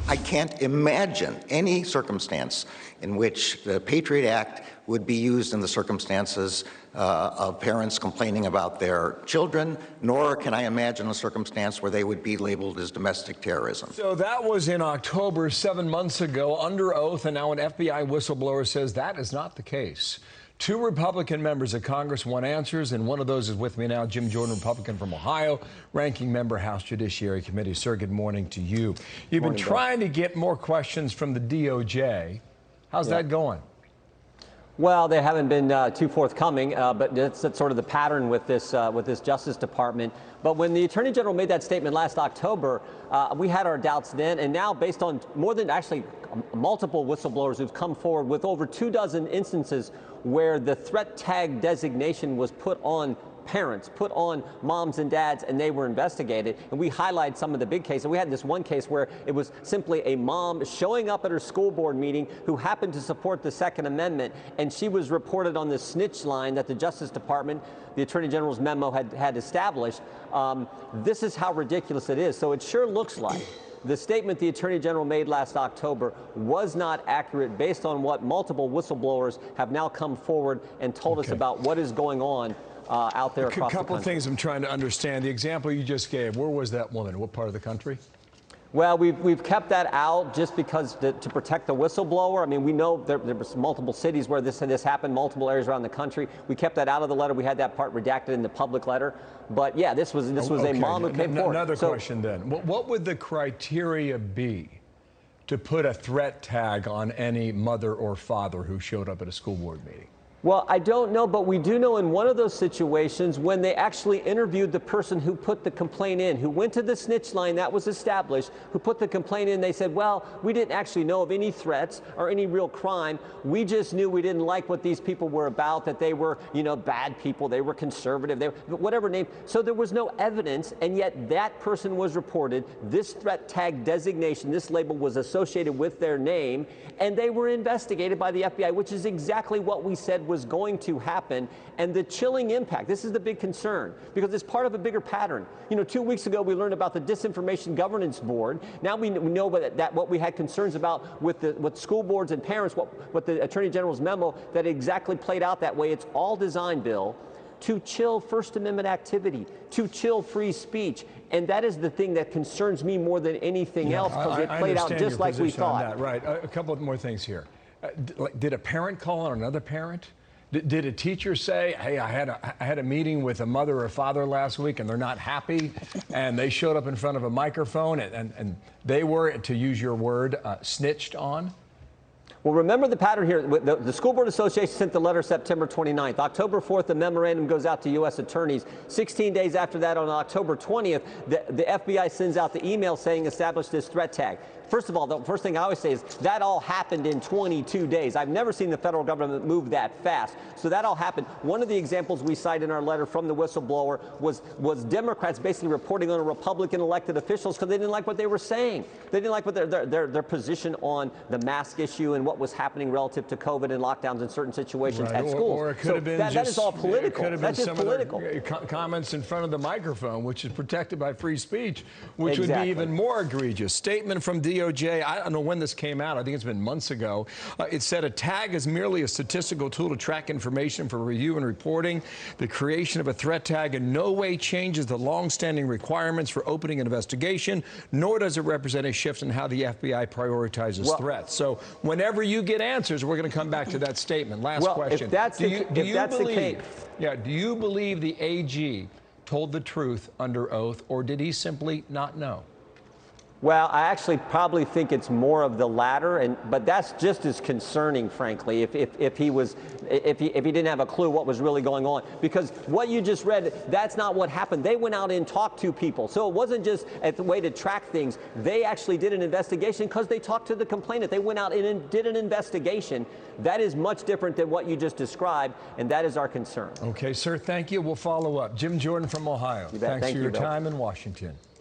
I can't imagine any circumstance in which the Patriot Act would be used in the circumstances of parents complaining about their children, nor can I imagine a circumstance where they would be labeled as domestic terrorism. So that was in October, 7 months ago, under oath, and now an FBI whistleblower says that is not the case. 2 Republican members of Congress want answers, and one of those is with me now, Jim Jordan, Republican from Ohio, ranking member, House Judiciary Committee. Sir, good morning to you. You've been trying to get more questions from the DOJ. How's that going? Well, they haven't been too forthcoming, but that's sort of the pattern with this Justice Department. But when the Attorney General made that statement last October, we had our doubts then, and now based on more than actually multiple whistleblowers who've come forward with over 24 instances where the threat tag designation was put on parents, put on moms and dads, and they were investigated. And we highlighted some of the big cases. We had this one case where it was simply a mom showing up at her school board meeting who happened to support the Second Amendment, and she was reported on the snitch line that the Justice Department, the Attorney General's memo had established. This is how ridiculous it is. So it sure looks like the statement the Attorney General made last October was not accurate based on what multiple whistleblowers have now come forward and told us about what is going on out there across the country. A couple of things I'm trying to understand. The example you just gave, where was that woman? What part of the country? Well, we've kept that out just because to protect the whistleblower. I mean, we know there was multiple cities where this happened, multiple areas around the country. We kept that out of the letter. We had that part redacted in the public letter. But yeah, this was a mom who came forward. Another question then. What would the criteria be to put a threat tag on any mother or father who showed up at a school board meeting? Well, I don't know, but we do know in one of those situations when they actually interviewed the person who put the complaint in, who went to the snitch line that was established, who put the complaint in, they said, well, we didn't actually know of any threats or any real crime. We just knew we didn't like what these people were about, that they were, bad people, they were conservative, they were whatever name. So there was no evidence, and yet that person was reported. This threat tag designation, this label was associated with their name, and they were investigated by the FBI, which is exactly what we said was going to happen. And the chilling impact, this is the big concern, because it's part of a bigger pattern. 2 weeks ago we learned about the Disinformation Governance Board. Now we know that what we had concerns about with school boards and parents, what the Attorney General's memo, that exactly played out that way. It's all designed, Bill, to chill First Amendment activity, to chill free speech. And that is the thing that concerns me more than anything else, because it played out just like we thought. Right. A couple of more things here. Did a parent call on another parent? Did a teacher say, hey, I had a meeting with a mother or father last week and they're not happy, and they showed up in front of a microphone and they were, to use your word, snitched on? Well, remember the pattern here. The School Board Association sent the letter September 29th. October 4th, the memorandum goes out to U.S. attorneys. 16 days after that, on October 20th, the FBI sends out the email saying establish this threat tag. First of all, the first thing I always say is that all happened in 22 days. I've never seen the federal government move that fast. So that all happened. One of the examples we cite in our letter from the whistleblower was Democrats basically reporting on Republican elected officials because they didn't like what they were saying. They didn't like what their position on the mask issue and what was happening relative to COVID and lockdowns in certain situations at schools. Or it could have been that is all political. It could have been That's just political. Comments in front of the microphone, which is protected by free speech, which would be even more egregious. Statement from DOJ, I don't know when this came out, I think it's been months ago. It said a tag is merely a statistical tool to track information for review and reporting. The creation of a threat tag in no way changes the long-standing requirements for opening an investigation, nor does it represent a shift in how the FBI prioritizes threats. So whenever you get answers, we're going to come back to that statement. Last question. If that's the case. Yeah, do you believe the AG told the truth under oath, or did he simply not know? Well, I actually probably think it's more of the latter, but that's just as concerning, frankly, if he didn't have a clue what was really going on. Because what you just read, that's not what happened. They went out and talked to people. So it wasn't just a way to track things. They actually did an investigation because they talked to the complainant. They went out and did an investigation. That is much different than what you just described, and that is our concern. Okay, sir, thank you. We'll follow up. Jim Jordan from Ohio. You bet. Thanks for your Bill. time in Washington.